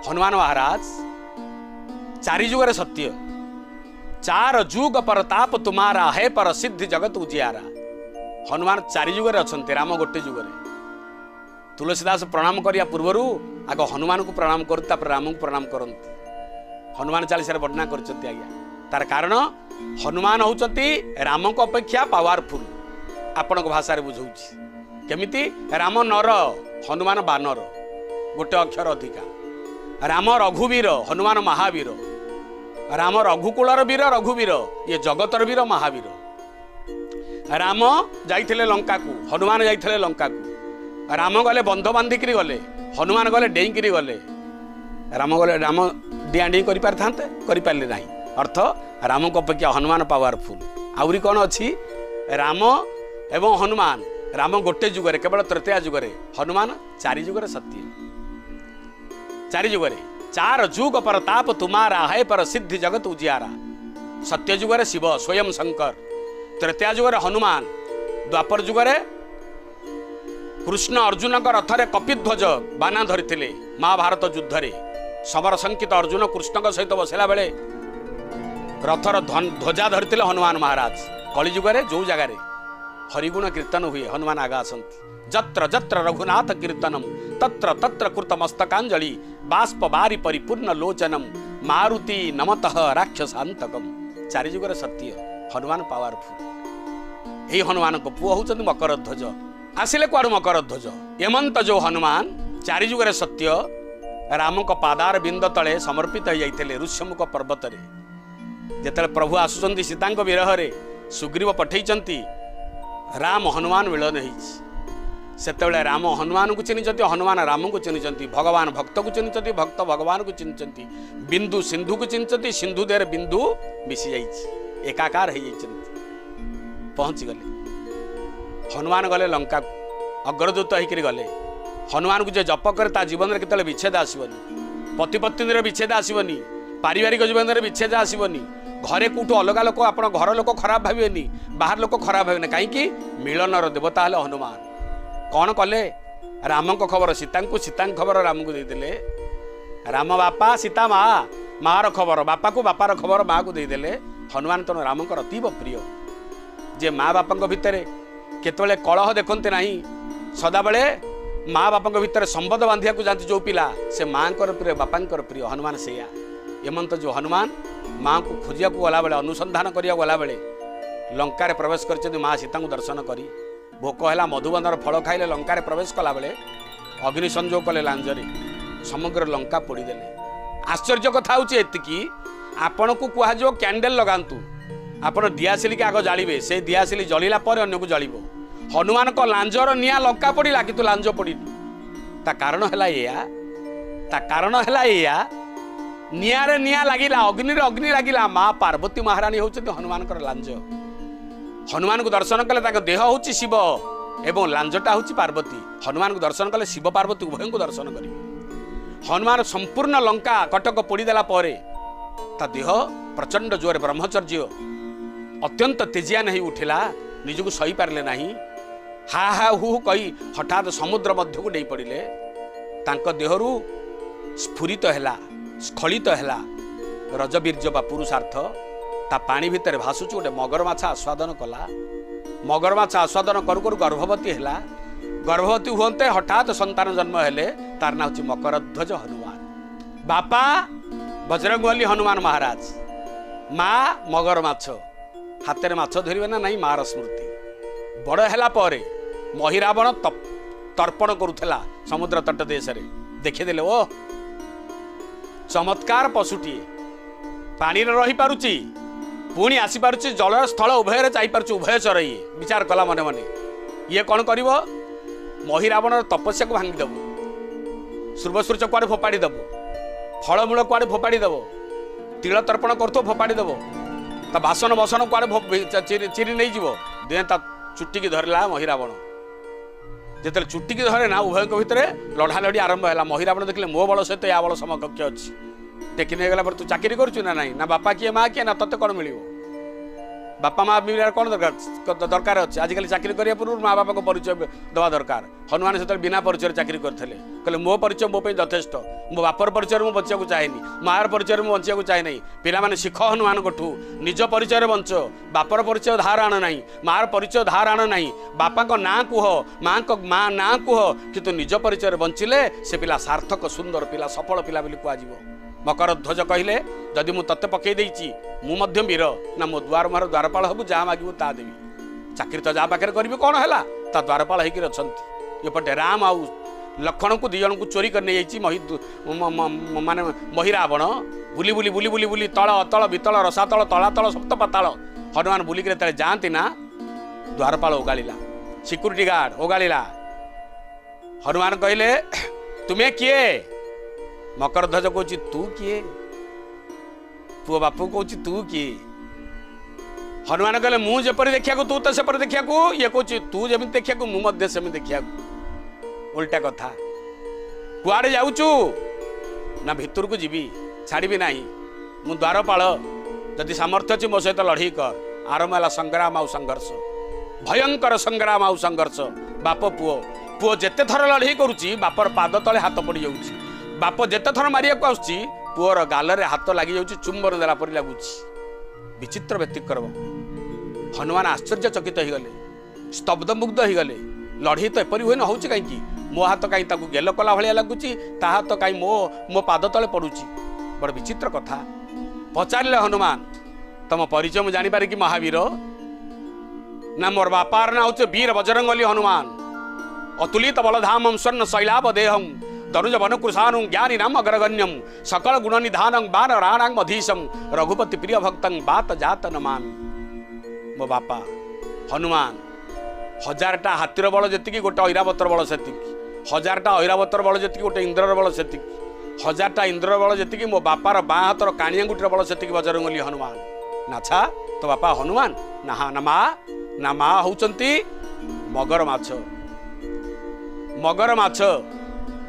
हनुमान महाराज चारि जुगर सत्य, चार जुग पर ताप तुम्हारा है पर सिद्धि जगत उजियारा। हनुमान चारि जुगर अच्छा, राम गोटे जुगर। तुलसीदास प्रणाम करिया पूर्वर आग हनुमान को प्रणाम करते राम को प्रणाम करते। हनुमान चालीसा वर्णना करछंती आज्ञा। तार कारण हनुमान होउछंती राम को अपेक्षा पावरफुल। आपण भाषा रे बुझौछि केमिति, राम नर हनुमान बानर, गोटे अक्षर अधिका। राम रघुवीर हनुमान महावीर। राम रघुकुलर वीर रघुवीर, ये जगतर वीर महावीर। राम जाइथिले लंका को, हनुमान जाइथिले लंका को। राम गले बंध बांधिकी गले, हनुमान गले डेईकरी गले। राम गले राम डिया डी कर पारे ना। अर्थ राम को अपेक्षा हनुमान पावरफुल। आउरी कौन अच्छी, राम एवं हनुमान। राम गोटे जुगरे केवल तृतीया जुगरे, हनुमान चारि जुगरे सत्य। चारि जुगरे चार जुग पर ताप तुम्हारा है पर सिद्धि जगत उजियारा। सत्य जुगरे शिव स्वयं शंकर, तृतीया जुगरे हनुमान, द्वापर जुगरे कृष्ण अर्जुन रथरे कपिध्वज बाना धरी महाभारत युद्ध समर संकित अर्जुन कृष्ण सहित बसला बेले रथर ध्वजा धरी हनुमान महाराज। कलिजुगे जो जगार हरिगुण कीर्तन हुए हनुमान आगा आसती। जत्र जत्र रघुनाथ कीर्तनम तत्र तत्र कृत मस्तकांजलि बाष्प बारी परिपूर्ण लोचनम मारुति नमतः राक्षसांतकम। चारि जुगर सत्य, हनुमान पावरफुल। यही हनुमान को पुओ होउछन्ति मकर ध्वज। आसिले कुआडु मकर ध्वज एमंत जो हनुमान चारि जुगरे सत्य राम को पादार बिंद तले समर्पित हो जाइथिले ऋष्यमुख पर्वत रे। जेतले प्रभु आसुचंती सीतांक विरह रे सुग्रीव पठेइचंती राम हनुमान मिलन होइछि। सेतेबेले राम हनुमान को चिन्हिचंती, हनुमान राम को चिन्हिचंती, भगवान भक्त को चिन्हिचंती, भक्त भगवान को चिन्हिचंती, बिंदु सिंधु को चिन्हिचंती, सिंधु देर बिंदु मिसी जाइछि, एकाकार हो जाइछंती। पहुंची गले हनुमान गले लंका को, अग्रदूत होकर गले। हनुमान को जो जप करे ता जीवन में केतले विच्छेद आसबनी, पति पत्नी विच्छेद आसबनी, पारिवारिक जीवन में विच्छेद आसबनी, घरे कौटू अलग लोक आप घर लोक खराब भावे, बाहर लोक खराब भावे। कहीं मिलनर देवता हेले हनुमान। कौन कले, राम को खबर सीता को, सीता खबर राम को देदेले। राम बापा सीता माँ, माँ खबर बापा को, बापार खबर माँ को देदेले। हनुमान तो राम को अतीब प्रिय। जे माँ बापा भितर केतले कलह देखते ना, सदाबले माँ बापा भितर संबंध बांधिया को जाती जो पिला से माँ प्रिय बापा प्रिय। हनुमान से एमंत जो हनुमान माँ को खोजिया गला बेले, अनुसंधान करिया गला बेले लंका प्रवेश कर माँ सीता को दर्शन करी। भोक है मधुबंधर फल खाइले लंका प्रवेश कला बेले अग्नि संजोग कले लांजरे, समग्र लंका पोड़ीदेले। आश्चर्य कथा हूँ एतिकी, आपण को कहुव कैंडेल लगातु, आपण दियासिली के आग जालिबे, से दियासिली जलिला पर अन्य को जलिबो। हनुमान को लांजर निया लंका पड़ा कि लांज पड़ी। ता कारण है नियारे निया लगिला, अग्नि अग्नि लगिला। माँ पार्वती महारानी होउछन्ति हनुमान लांज। हनुमान को दर्शन कले ताको देह होउछि शिव एवं लांजटा होउछि पार्वती। हनुमान को दर्शन कले शिव पार्वती उभय को दर्शन करिवे। हनुमान संपूर्ण लंका कटक पोड़ीदेला परे ता देह प्रचंड जोर ब्रह्मचर्य अत्यंत तेजिया नहीं उठिला, निजको सही पारले नहीं। हा हा हु कही हठात समुद्र मध्य को नहीं पड़े। तांको देहरु स्फुरित हैला, स्खलित हैला रजबीर्य बा पुरुषार्थ। ता पानी भितर भासुच गोटे मगरमाछ आस्वादन कला। मगरमाछ आस्वादन करू करू गर्भवती हैला। गर्भवती हुंते हठात संतान जन्म हेले, तार ना होछि मकरध्वज हनुमान। बापा बजरंगबली हनुमान महाराज, माँ मगरमाछ। हाथ माछ धरवे ना नहीं, मार स्मृति। बड़ है महिरावण तर्पण करुला समुद्र तट देश रे। देखीदेले ओ चमत्कार पशुटी पानी रही पारुची, पुणी आसी पारुची, जल स्थल उभय जापार उभय चर। विचार कला मने मने ये कौन कर महिरावण तपस्या को भांगीदेव, सूर्वसूर्य कुआड़े फोपाड़ीदेव, फलमूल कुआड़े फोपाड़ीदेव, तिल तर्पण कर फोपाड़ीदेव, ता बासन बसन कुआड़े चिरी नहीं जीव। दे ता चुट्टी की धरला महिरावण। जिते चुट्टी की धरे ना उभय भितर लढ़ा लड़ी आरंभ है। महिरावण देखले मो बल सहित या बल समकक्ष अच्छी। टेकी नहीं गला तू चाकरी करूँ ना नहीं, ना बापा किए माँ किए ना तते कौन मिल। बापा माँ मिलने कौन दरकार दरकार अच्छे आजिकल चाकरी करने पूर्व माँ बापा को परिचय दवा दरकार हनुमान से बिना परिचय चाकरी करते कहले मो परिचय मो यथेष्ट मो बापर परिचय मुझे बचा चाहे मार परिचय मुझे बचा चाहे नहीं पिला शिख हनुमान ठू निज परिचय बंच बापर परिचय धार आण ना मार परिचय धार आण ना बापा को ना कह माँ ना कह कि निज परिचय बंचिले से पिला सार्थक सुंदर पिला सफल पिला कह मकर ध्वज कहले जदि मु तत्ते पकई देइची मु वीर ना मो द्वार मार द्वारपाल हबु जहाँ मागिबु ता देवी चाकरी तो जहाँ पाखे करी कौन है ता द्वारपाल होकर अच्छा एपटे राम आउ लक्ष्मण को दिजन को चोरी कर नहीं माने महिरावण बुली बुली बुली बुली बुली तल अतल वितल रसातल तलातल सप्त पाताल हनुमान बुलिक जाती ना द्वारपाल ओगाड़ा सिक्यूरीटी गार्ड ओगाड़ा हनुमान कहले तुम्हें किए मकर ध्वज कौच तू किए पुओ बापू कौच तू किए हनुमान कहले मुझे देखा तू तो सेपरी देखा ये कौच तू जमी देखा मुझे देखा उल्टा कथा कुआड़े जाऊचु ना भितर को जीवी छाड़बी ना मु द्वारपाल जदि सामर्थ्य अच्छी मो सहित लड़ई कर आरंभ है संग्राम आउ संघर्ष भयंकर संग्राम आउ संघर्ष बाप पुओ पुओ जेते थर लड़ई करुच्ची बापर पाद तले हाथ पड़ जाऊँ बाप जेते थर मारिया को आसुची पुअर गालरे हाथ लगी जाऊँ चुंबन देला परि लगुच विचित्र व्यतिक्रम हनुमान आश्चर्यचकित हो गले स्तब्धमुग्ध हो गले लड़ई तो एपरी हुए न हो कहीं मो हाथ कहीं गेल कला भाया लगुच ता हाथ कहीं मो मो पाद तले पड़ुची बड़ विचित्र कथा पचारे हनुमान तुम परिचय मुझे जापारे कि महावीर ना मोर बापार ना हूँ वीर बजरंगली हनुमान अतुलित बलधाम स्वर्ण शैलाभ देहम तनुज वन कृषानु ज्ञानी नाम अग्रगण्यम सकल गुण निधानं बान राणांग मधीशम रघुपति प्रिय भक्तं बात जात नमामि मो बापा हनुमान 1000टा हाथीर बल जी गोटे ऐरावतर बल से 1000टा ऐरावतर बल जी गोटे इंद्रर बल से 1000टा इंद्र बल जी मो बापार बाँ हाथर काणियागुटीर बल से बजरंगली हनुमान नाछा तो बापा हनुमान ना माँ होचंती मगर माछ मगर माछ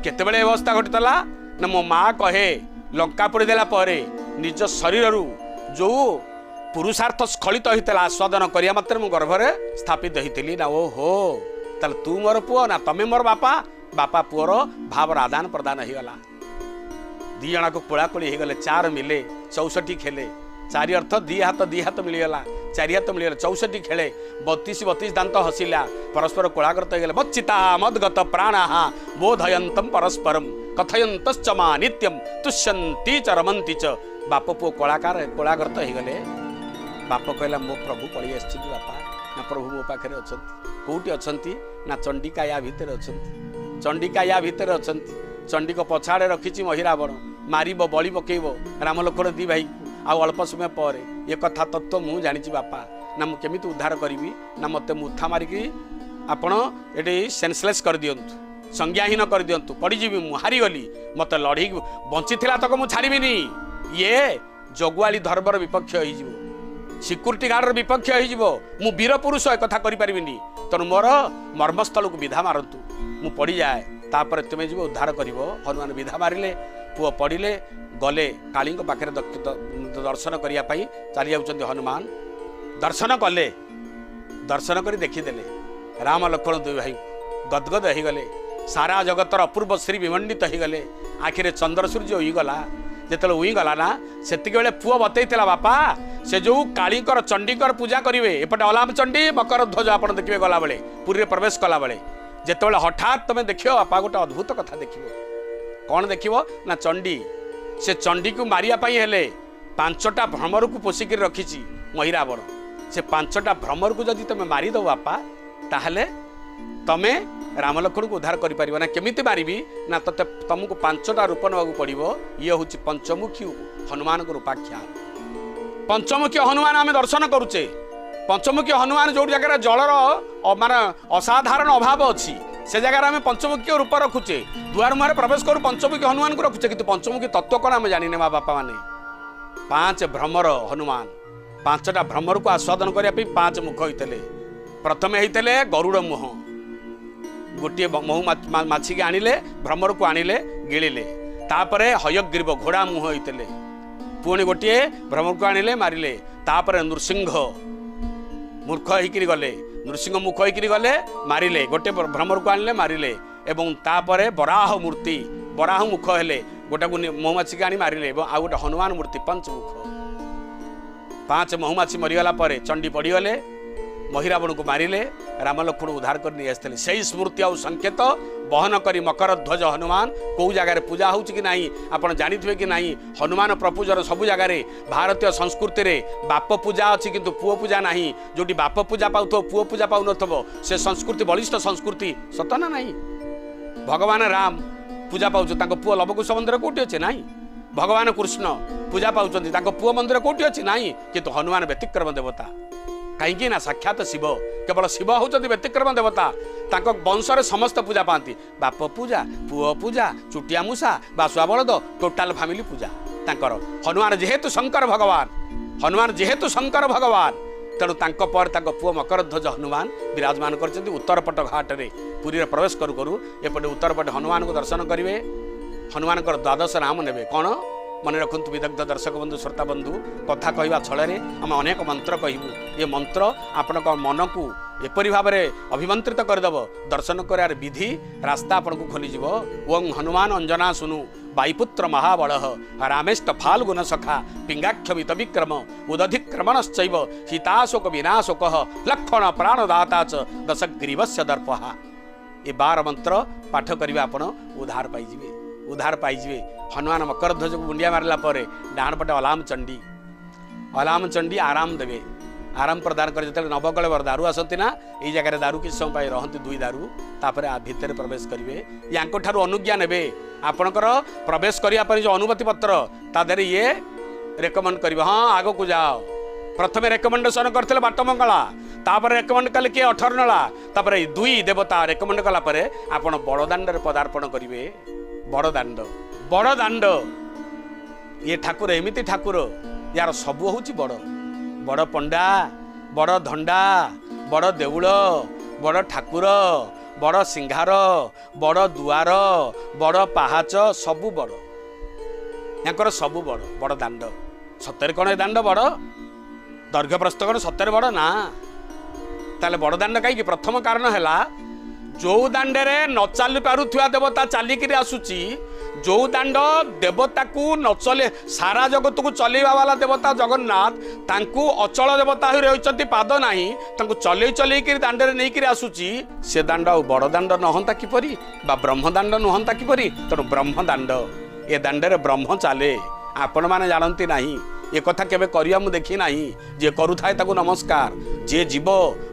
केतेबेले अवस्था घटीला ना मो माँ कहे लंका पोड़ी देला परे निज शरीर जो पुरुषार्थ स्खलित होता आस्वादन करिया मात्र मु गर्भरे स्थापित होती ना ओहो ताले तू मोर पुओ ना तमे मोर बापा बापा पुओर भावर आदान प्रदान हो गला दी जना को कोलाकोली हो गले 4 मिले 64 खेले 4 अर्थ दी हाथ मिलगला 4 हाथ मिलगला 64 खेले 32 दांत हसिला परस्पर कोलाग्रत हो मच्चिता मद्गत प्राणा बोधयंतम परस्परम कथयंतश्च मा नित्यम तुष्यंती च रमंती च बाप पुओ कोलाग्रत हो गले बाप कहला मो प्रभु पलि आछि बापा ना प्रभु मो पाखे अच्छा कौटी अच्छा ना चंडिका या भितर अच्छा चंडिका या भितर अच्छा चंडी को पछाड़े रखी महिरावण मार बलि पकेब राम लक्ष्मण दी भाई आउ अल्प समय पर ये कथा तत्व मु जानी बापा ना मु केमिति उद्धार करी ना मत मुथा मारिकी आपण ये सेन्सलेस कर दिंतु संज्ञाहीन कर दिंतु पड़ीजी मु हारीगली मत लड़ी बंची तक मु छाड़बी ये जगुआली धर्मर विपक्ष हो सिक्यूरीटी गार्डर विपक्ष हो मु वीर पुरुष एक कथा करि परिबिनी तेणु मोर मर्मस्थल को विधा मारतु मु पड़ी जाए तापर तुम्हें जीव उद्धार कर हनुमान विधा मारिले पुओ पड़िले गले काली पाखे दर्शन करने चली जाऊँ हनुमान दर्शन कले दर्शन कर देखीदे राम लक्ष्मण दुई भाई गदगद हो गले सारा जगतर अपूर्व श्री विमंडित हो गले आखिरे चंद्र सूर्य उईगला जिते उईगला ना से पुओ बतईला बापा से जो कालीकर चंडीकर पूजा करेंगे एपटे अलाम चंडी मकर ध्वज आप देखिए गला बेले पुरी प्रवेश कला बेले जिते हठात तुम देख बापा गोटे अद्भुत कथा देख कौन देख ना चंडी से चंडी को मारियापाई हेले 5टा भ्रमर को पोषिक रखी महिरावण से 5टा भ्रमर को जदि तुम मारिद बापा ताहले तमे राम लक्ष्मण को उद्धार कर पार ना केमिति मारिबी ना तते तुमको 5टा रूप ना पड़ो ये हूँ पंचमुखी हनुमान को रूपाख्या पंचमुखी हनुमान आम दर्शन करुचे पंचमुखी हनुमान जो जगह जलर मान असाधारण अभाव अच्छी से जगह आम पंचमुखी रूप रखुचे दुआर मुहर प्रवेश करूँ पंचमुखी हनुमान को रखुचे कि पंचमुखी तत्व कौन आम जाने माँ बापा मैंने 5 भ्रमर हनुमान 5टा भ्रमर को आस्वादन करने 5 मुख होते प्रथम होते गरुड़ मुह गोटे महू माछी आनिले भ्रमर को आनिले गिड़िले तापर हयग्रीव घोड़ा मुह होते पुणी गोटे भ्रमर को आनिले मारिले तापर नृसिंह मूर्ख होकर गले नृसिंह मुख होकर गले मारिले गोटे भ्रमर को आनिले मारिले एवं तापरे बराह मूर्ति बराह मुख हेले गोटे को महुमाछी के आनी मारिले आ गोटे हनुमान मूर्ति पंचमुख 5 महुमाछी मरीगला चंडी पड़गले महिरावण को मारिले राम लक्ष्मण उद्धार कर नहीं आसते से स्मृति आ संकेत बहन करी मकर ध्वज हनुमान कौ जगार पूजा हो कि नहीं आपड़ जानी कि नहीं हनुमान प्रपूजर सबु जगार भारतीय संस्कृति रे बाप पूजा अच्छी किंतु पुओ पूजा नहीं जोटी बाप पूजा पाऊ पुओ पूजा पाऊ न से संस्कृति बलिष्ठ संस्कृति सत ना नहीं भगवान राम पूजा पाँच पुओ लवकुश मंदिर कौटी अच्छे ना भगवान कृष्ण पूजा पाँच पुओ मंदिर कौटी अच्छी ना किंतु हनुमान व्यतिक्रम देवता कहीं ना साक्षात शिव केवल शिव होती व्यतिक्रम देवता वंशर समस्त पूजा पाती बाप पूजा पुओ पूजा चुटिया मूषा बासुआ बलद टोटाल फैमिली पूजा तांकर हनुमान जेहेतु शंकर भगवान तेणु पर पुओ मकर ध्वज हनुमान विराजमान कर उत्तर पट घाट रे पुरी प्रवेश करू करू एपटे उत्तर पट हनुमान को दर्शन करेंगे हनुमान द्वादश नाम ने कौन मन रखु विदग्ध दर्शक बंधु श्रोता बंधु कथा कहवा छल आम अनेक मंत्र कहूँ ये मंत्र आपण मन को एपरी भाव में अभिमंत्रित करदेव दर्शन कर विधि रास्ता आपन को खोलीज ओं हनुमान अंजना सुनु वायुपुत्र महाबल रामेष्ट फाल्गुन सखा पिंगाक्ष मित विक्रम उदधिक्रमणश्चैव सीताशोक विनाशोक लक्षण प्राणदाता च दशग्रीवस्य दर्पहा ये 12 मंत्र पाठ करिवे आपण उद्धार पाइबे हनुमान मकर ध्वज को मुंडिया मारला डाण पटे अलाम चंडी आराम देवे आराम प्रदान कर नवकल दारू आसती ना ये जगह दारू किस समय रहती 2 दारू तापर भितर प्रवेश करेंगे या अनुज्ञा ने आपणकर प्रवेश करने जो अनुमति पत्र तादे ये रेकमेंड कर हाँ आग को जाओ प्रथम रेकमेंडेसन करते बाटमंगला तापर रेकमेंड कले किए 18 नला तापर 2 देवता रेकमेंड कलापर आपण बड़दाण्ड पदार्पण करेंगे बड़ दाण्ड ये ठाकुर एमती ठाकुर यार सबू हूँ बड़ पंडा बड़ धंडा बड़ देउल बड़ ठाकुर बड़ सिंहार बड़ दुआर बड़ पहाच सबू बड़ यार सबू बड़ दाण्ड सतरे कौन दाण्ड बड़ दैर्घ्य प्रस्थ कौन सतरे बड़ ना ताले बड़ दाण्ड कहीं प्रथम कारण है जो दाण्डे न चली पारुवा देवता चलिक आसूची जो दाण्ड देवता को न चले सारा जगत को चलैवा वाला देवता जगन्नाथ तांकु अचल देवता हो रही पाद नाही तांकु चलै चलैक दाण्डे नहीं आसूची से दाण्ड आ बड़ दाण्ड नहंता किपरि बा ब्रह्मदाण्ड नुहंता किपरि तेणु ब्रह्मदाण्ड ए दाण्डे ब्रह्म चले आपण मैंने जानती नहीं ये कथा केबे करिया मु देखी नहीं जे करू थाए ताकू नमस्कार जे जीव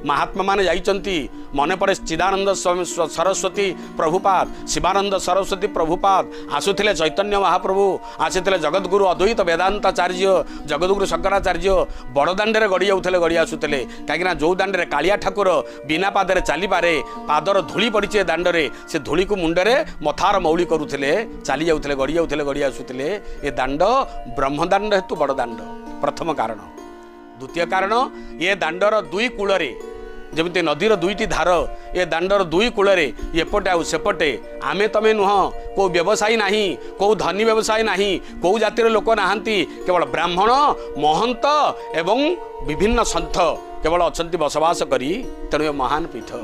महात्मा माने जाइचंती मने पड़े चिदानंद सरस्वती प्रभुपाद शिवानंद सरस्वती प्रभुपाद आसुथिले चैतन्य महाप्रभु आसीथिले जगतगुरु अद्वैत वेदांताचार्य जगतगुरु शंकराचार्य बड़दाण्डे गड़ी जाऊे गड़ी आसुथिले कहीं जो दाण्डे कालिया ठाकुर बिना पादरे चली पारे पादर धूली पड़ी दाण्डे से धूली को मुंडरे मथार मौली करुले चली जाऊे गड़ी आसुथिले ये दाण्ड ब्रह्मदाण्ड हेतु बड़ दाण्ड प्रथम कारण द्वितीय कारण ये दाण्डर 2 कूल जमी नदीर 2टी धार ये दाण्डर 2 कूल एपटे आउ सेपटे आमे तमे नुह को व्यवसायी नहीं को धनी व्यवसायी नहीं को जातिर लोक नहांती केवल ब्राह्मण महंत एवं विभिन्न सन्थ केवल अच्छा बसवास करी तेणु ये महान पीठ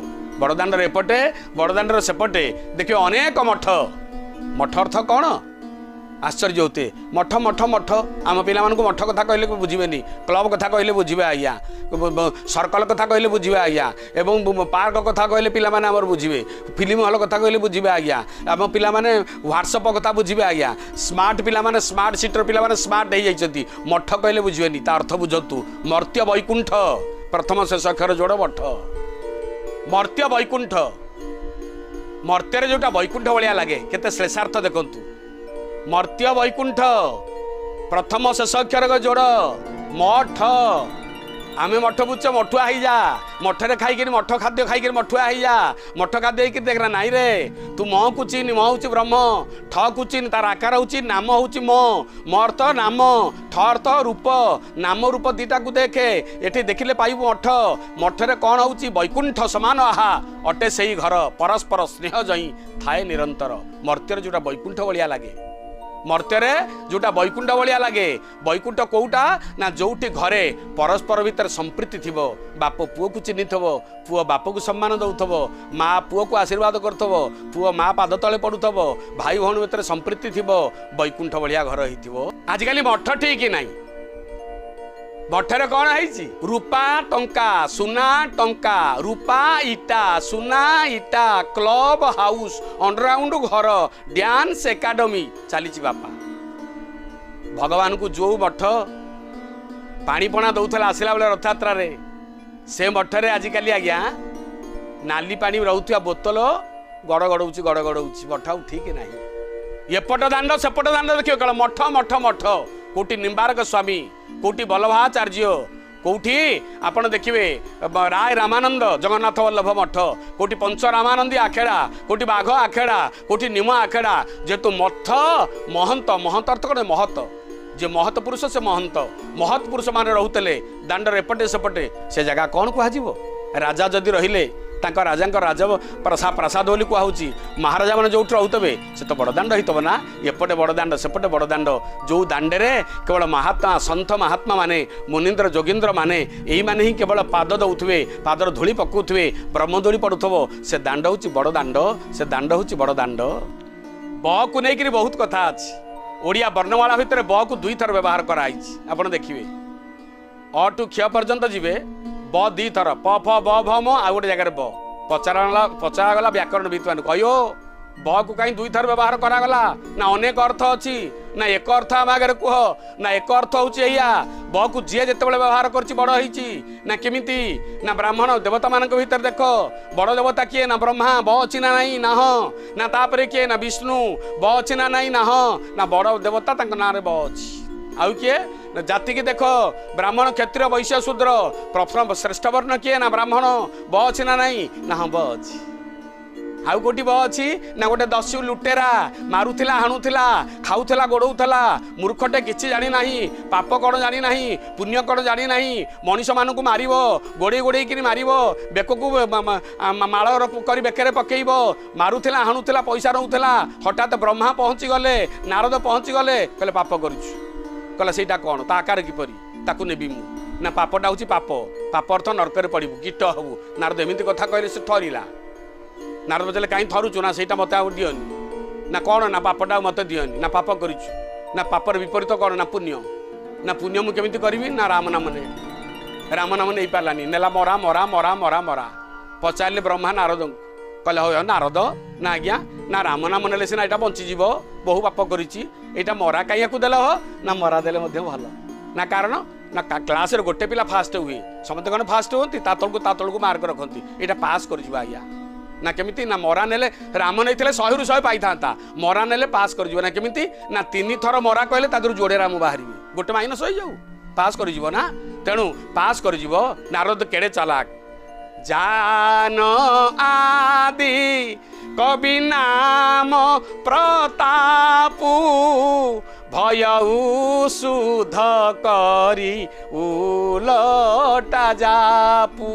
बड़दाण्डर एपटे बड़दाण्डर सेपटे देखिए अनेक मठ मठ अर्थ कौन आश्चर्य होते मठ मठ मठ आम पिला मठ कथा कहले बुझे क्लब कथा कहले बुझे आज्ञा सर्कल कथा कहले बुझे आज्ञा एवं पार्क कथा कहले पिला माने हमर बुझे फिल्म हॉल कथा कहले बुझे आज्ञा आम पिला माने व्हाट्सएप कथा बुझे आज्ञा स्मार्ट पिला माने स्मार्ट सिटर पिला माने स्मार्ट हो जाइछंती मठ कहले बुझेनी ता अर्थ बुझतु मर्त्य वैकुंठ प्रथम शेष अक्षर जोड़ मठ मर्त्य वैकुंठ मर्त्य जोटा वैकुंठ भाया लगे केते श्लेषार्थ देखंतु मर्त्य वैकुंठ प्रथम शेष अक्षर जोड़ मठ आमे मठ बुझे मठुआ हो जा मठरे खाई मठ खाद्य खाई मठुआ हो जा मठ खाद्य देखना नाई रे तू म को चिन म हूँ ब्रह्म ठ को चिन तार आकार हूँ नाम हूँ म अर्थ नाम ठ अर्थ रूप नाम रूप दीटा को देखे ये देखिले पाइबु मठ मठरे कौन हूँ वैकुंठ समान आहा अटे से घर परस्पर स्नेह जई थाए निरंतर मर्त्यर जोटा वैकुंठ भाया लगे मर्त्य जोटा बैकुंठ भाया लगे बैकुंठ कौटा ना जोटी घरे परस्पर भितर संप्रीति थी बाप पुओ को चिन्ह पुओ बाप को सम्मान दौथब माँ पुओ को आशीर्वाद करथब पुओ माँ पाद तले पड़ुथब भाई भौणी भितर संप्रीति थी बैकुंठ भाया घर हो आजिकल मठ ठीक ना मठरे कौन है रूपा टंका सुना टंका रूपा इटा सुना इटा क्लब हाउस अंडरग्राउंड घर डांस एकाडेमी चली बापा भगवान को जो मठ पाणीपणा दौला आसला बेले रथयात्रा से मठरे आजिकल आज्ञा नाली पानी रोथुआ बोतल गड़ गड़ौची गड़ गड़ौची मठ ठीक ना एपट दांड सेपट दांड देखिए कल मठ मठ मठ कोटी निम्बारक स्वामी कोटी बल्लभाचार्य कौटी आपण देखिए राय रामानंद जगन्नाथ वल्लभ मठ कोटी पंच रामानंदी आखेड़ा कोटी बाघ आखेड़ा कोटी निम आखेड़ा जेतु मठ महंत महंत अर्थ कौन महत जे महत पुरुष से महंत महत पुरुष मान रोते दांडर एपटे सेपटे से जगह कौन कह राजा जदि रहिले तांका राजा राज प्रसाद बोली कहुची महाराजा मैंने जो रोते से तो बड़दाण्ड होता ना एपटे बड़दाण्ड सेपटे बड़दाण्ड जो दाण्डे केवल महात्मा सन्थ महात्मा माने मुनीन्द्र जोगींद्र माने यही माने ही केवल पाद दौथे पादर धूली पकाउे ब्रह्मधूली पड़ुव से दाण्ड हूँ बड़दाण्ड से दाण्ड हूँ बड़दाण्ड ब को लेकिन बहुत कथा अच्छी ओडिया वर्णमाला भितर ब को दुई थर व्यवहार कराई आप देखिए अ टू क्ष पर्यंत जीवे ब दी थर प फ ब भ म आ गोटे जगह ब पचरागला व्याकरण विद्वान कहो ब को कहीं दुई थर व्यवहार करागला ना अनेक अर्थ अच्छी ना एक अर्थ आम आगे कह ना एक अर्थ हूँ ब को जी जिते व्यवहार कर बड़ ना केमिति ना ब्राह्मण देवता मान भीतर देख बड़ देवता किए ना ब्रह्मा ब अच्छी ना नहीं ना ना तापर किए ना विष्णु ब अच्छी ना नहीं ना बड़ देवता ना ब अच्छी आउ किए जाति की देख ब्राह्मण क्षत्रिय वैश्य शूद्र प्रथम श्रेष्ठ वर्ण किए ना ब्राह्मण ब अच्छी ना नहीं ना ब अच्छी आउ कोटी ब अच्छी ना गोटे दस्यु लुटेरा मारुला हाणुला खाऊला गोड़ौला मूर्खटे किसी जानी नहीं पाप कौन जानी नहीं पुण्य कौन जानी नहीं मनीष मानू मार गोड़े गोड़े मार बेक को माल कर बेकर पकईब मारुला हाणुला पैसा रोला हठात ब्रह्मा पहुँची गले नारद पहुँची गले कहले पाप करुछु कहला सेटा कौन ता आकार किपरि ताकू नेबी मु ना पापटा हूँ पाप पाप अर्थ नरक पड़ू कीट हबू नारद एमती कथा कहले से ठहरला नारद पचारे कहीं थरुचु ना सहीटा मत दियनि ना कौन ना पापटा मत दियनि ना पाप करूँ ना पापर विपरीत कौन ना पुण्य मुझे केमी करी ना राम नाम नहीं पारानी नेला मरा मरा मरा मरा मरा पचारे ब्रह्मा नारद कहले हो नारद ना आज्ञा ना राम नाम नेले सीना यहाँ बंचीज बहु पाप करा मरा कहीं देल हो ना मरा देले भल ना कारण ना क्लास गोटे पिला फास्ट हुए समस्त कौन फास्ट होती तल को मार्क रखती यहाँ पास कर आज्ञा ना केमिति ना मरा नेले राम नहीं 100 ରୁ 100 पाई था मरा नेले पास कर ना केमिति ना 3 थर मरा कहले तादर जोड़े राम बाहर गोटे माइनस हो जाऊ पास कर ना तेणु पास कर नारद केड़े चालाक जान आदि कवि नाम प्रतापू भयऊ सुध करी उलटा जापू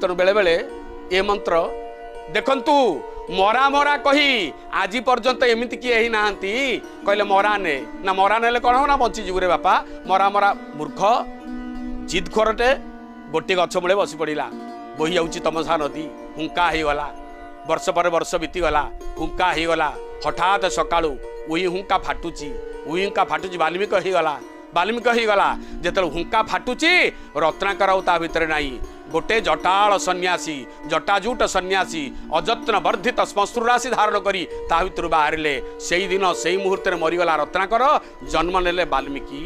तेणु बेले बेले ए मंत्र देखंतु मरा मरा कही आज पर्यंत एमती किए ही नांती कहले मरा ने ना मरा नेले कौन हो ना बंची जीव रे बापा मरा मरा मूर्ख जिद खोरटे गोटे गछ मूले बसी पड़ा बोही जाऊँगी तमसा नदी हुंका हो गला वर्ष पर वर्ष बीतीगला हुंका हो गला हठात सकाळू उई हुंका फाटुची उई हुंका फाटुची बाल्मीकि हो गला जिते हुंका फाटुची रत्नाकर ता भितर नाई गोटे जटाल सन्यासी जटाजूट सन्यासी अजत्न वर्धित श्मश्रु राशि धारण करी ता भितर बाहर से दिन से मुहूर्त मरीगला रत्नाकर जन्म नेले बाल्मीकि।